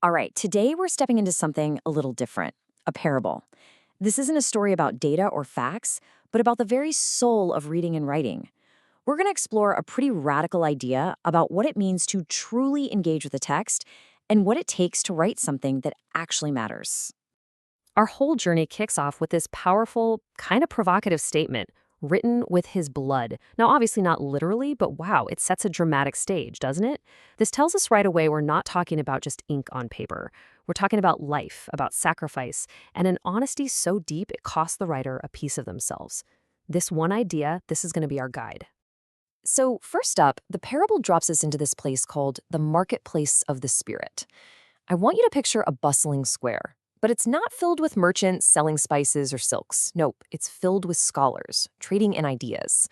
All right, today we're stepping into something a little different, a parable. This isn't a story about data or facts, but about the very soul of reading and writing. We're going to explore a pretty radical idea about what it means to truly engage with a text and what it takes to write something that actually matters. Our whole journey kicks off with this powerful, kind of provocative statement written with his blood. Now, obviously not literally, but wow, it sets a dramatic stage, doesn't it? This tells us right away we're not talking about just ink on paper. We're talking about life, about sacrifice, and an honesty so deep it costs the writer a piece of themselves. This one idea, this is going to be our guide. So, first up, the parable drops us into this place called the marketplace of the spirit. I want you to picture a bustling square, but it's not filled with merchants selling spices or silks. Nope, it's filled with scholars trading in ideas.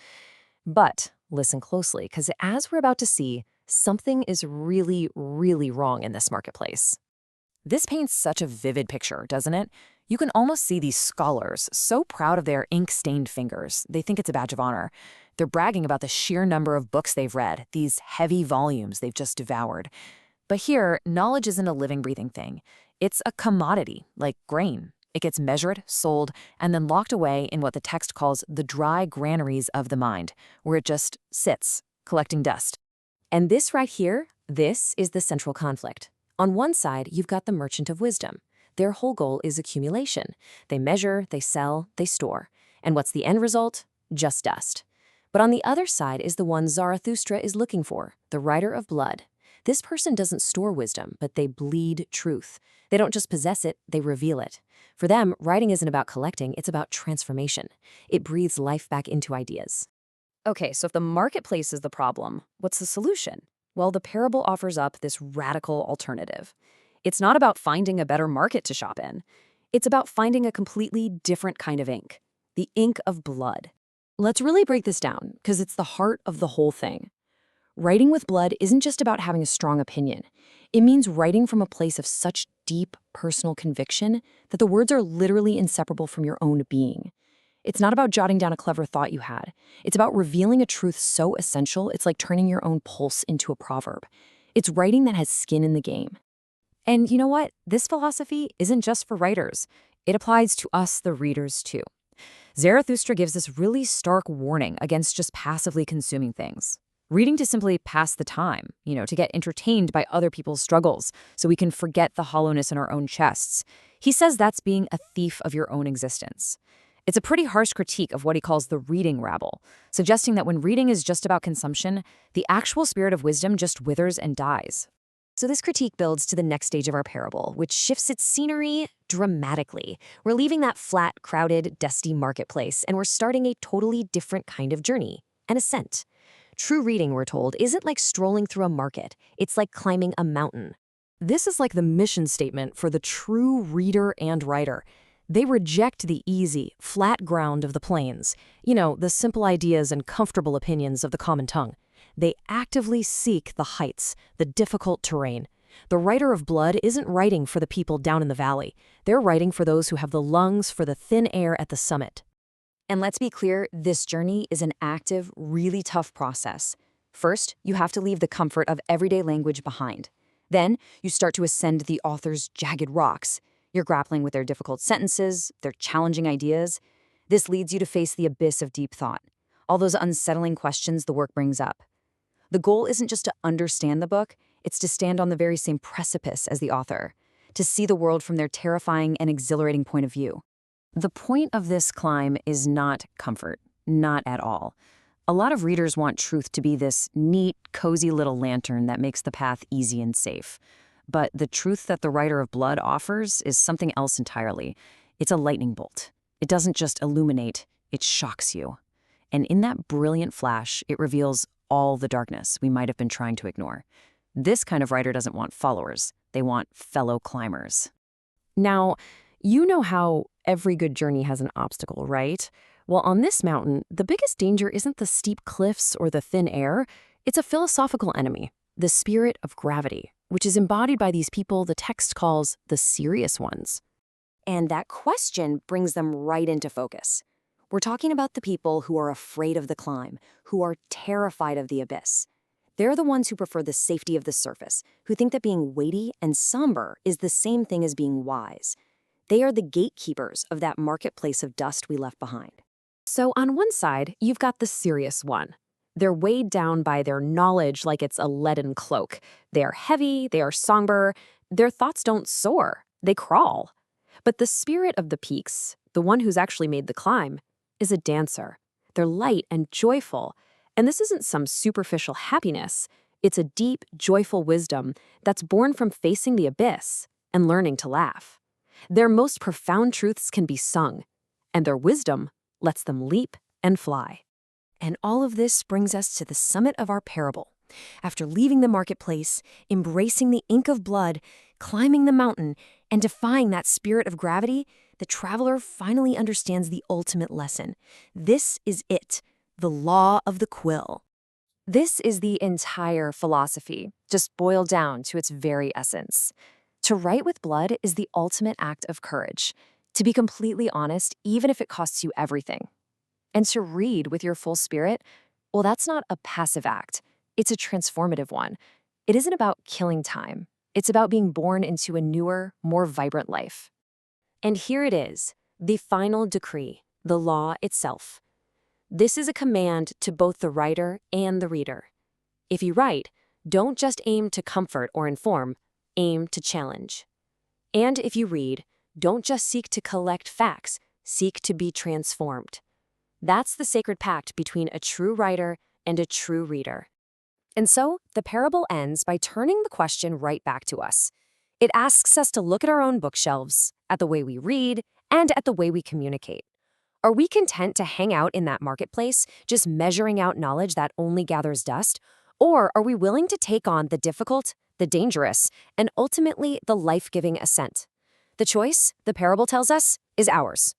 But listen closely, because as we're about to see, something is really, really wrong in this marketplace. This paints such a vivid picture, doesn't it? You can almost see these scholars so proud of their ink-stained fingers. They think it's a badge of honor. They're bragging about the sheer number of books they've read, these heavy volumes they've just devoured. But here, knowledge isn't a living, breathing thing. It's a commodity, like grain. It gets measured, sold, and then locked away in what the text calls the dry granaries of the mind, where it just sits, collecting dust. And this right here, this is the central conflict. On one side, you've got the merchant of wisdom. Their whole goal is accumulation. They measure, they sell, they store. And what's the end result? Just dust. But on the other side is the one Zarathustra is looking for, the writer of blood. This person doesn't store wisdom, but they bleed truth. They don't just possess it, they reveal it. For them, writing isn't about collecting, it's about transformation. It breathes life back into ideas. Okay, so if the marketplace is the problem, what's the solution? Well, the parable offers up this radical alternative. It's not about finding a better market to shop in. It's about finding a completely different kind of ink, the ink of blood. Let's really break this down, because it's the heart of the whole thing. Writing with blood isn't just about having a strong opinion. It means writing from a place of such deep personal conviction that the words are literally inseparable from your own being. It's not about jotting down a clever thought you had. It's about revealing a truth so essential, it's like turning your own pulse into a proverb. It's writing that has skin in the game. And you know what? This philosophy isn't just for writers. It applies to us, the readers, too. Zarathustra gives this really stark warning against just passively consuming things. Reading to simply pass the time, to get entertained by other people's struggles so we can forget the hollowness in our own chests. He says that's being a thief of your own existence. It's a pretty harsh critique of what he calls the reading rabble, suggesting that when reading is just about consumption, the actual spirit of wisdom just withers and dies. So this critique builds to the next stage of our parable, which shifts its scenery dramatically. We're leaving that flat, crowded, dusty marketplace, and we're starting a totally different kind of journey, an ascent. True reading, we're told, isn't like strolling through a market. It's like climbing a mountain. This is like the mission statement for the true reader and writer. They reject the easy, flat ground of the plains, the simple ideas and comfortable opinions of the common tongue. They actively seek the heights, the difficult terrain. The writer of blood isn't writing for the people down in the valley. They're writing for those who have the lungs for the thin air at the summit. And let's be clear, this journey is an active, really tough process. First, you have to leave the comfort of everyday language behind. Then, you start to ascend the author's jagged rocks. You're grappling with their difficult sentences, their challenging ideas. This leads you to face the abyss of deep thought, all those unsettling questions the work brings up. The goal isn't just to understand the book, it's to stand on the very same precipice as the author, to see the world from their terrifying and exhilarating point of view. The point of this climb is not comfort, not at all. A lot of readers want truth to be this neat, cozy little lantern that makes the path easy and safe. But the truth that the writer of blood offers is something else entirely. It's a lightning bolt. It doesn't just illuminate, it shocks you. And in that brilliant flash, it reveals all the darkness we might have been trying to ignore. This kind of writer doesn't want followers. They want fellow climbers. Now, you know how every good journey has an obstacle, right? Well, on this mountain, the biggest danger isn't the steep cliffs or the thin air. It's a philosophical enemy, the spirit of gravity, which is embodied by these people the text calls the serious ones. And that question brings them right into focus. We're talking about the people who are afraid of the climb, who are terrified of the abyss. They're the ones who prefer the safety of the surface, who think that being weighty and somber is the same thing as being wise. They are the gatekeepers of that marketplace of dust we left behind. So on one side, you've got the serious one. They're weighed down by their knowledge like it's a leaden cloak. They are heavy, they are somber, their thoughts don't soar, they crawl. But the spirit of the peaks, the one who's actually made the climb, is a dancer. They're light and joyful. And this isn't some superficial happiness. It's a deep, joyful wisdom that's born from facing the abyss and learning to laugh. Their most profound truths can be sung, and their wisdom lets them leap and fly. And all of this brings us to the summit of our parable. After leaving the marketplace, embracing the ink of blood, climbing the mountain, and defying that spirit of gravity, the traveler finally understands the ultimate lesson. This is it, the law of the quill. This is the entire philosophy, just boiled down to its very essence. To write with blood is the ultimate act of courage. To be completely honest, even if it costs you everything. And to read with your full spirit, well, that's not a passive act. It's a transformative one. It isn't about killing time. It's about being born into a newer, more vibrant life. And here it is, the final decree, the law itself. This is a command to both the writer and the reader. If you write, don't just aim to comfort or inform, aim to challenge. And if you read, don't just seek to collect facts, seek to be transformed. That's the sacred pact between a true writer and a true reader. And so, the parable ends by turning the question right back to us. It asks us to look at our own bookshelves, at the way we read, and at the way we communicate. Are we content to hang out in that marketplace, just measuring out knowledge that only gathers dust? Or are we willing to take on the difficult, the dangerous, and ultimately the life-giving ascent? The choice, the parable tells us, is ours.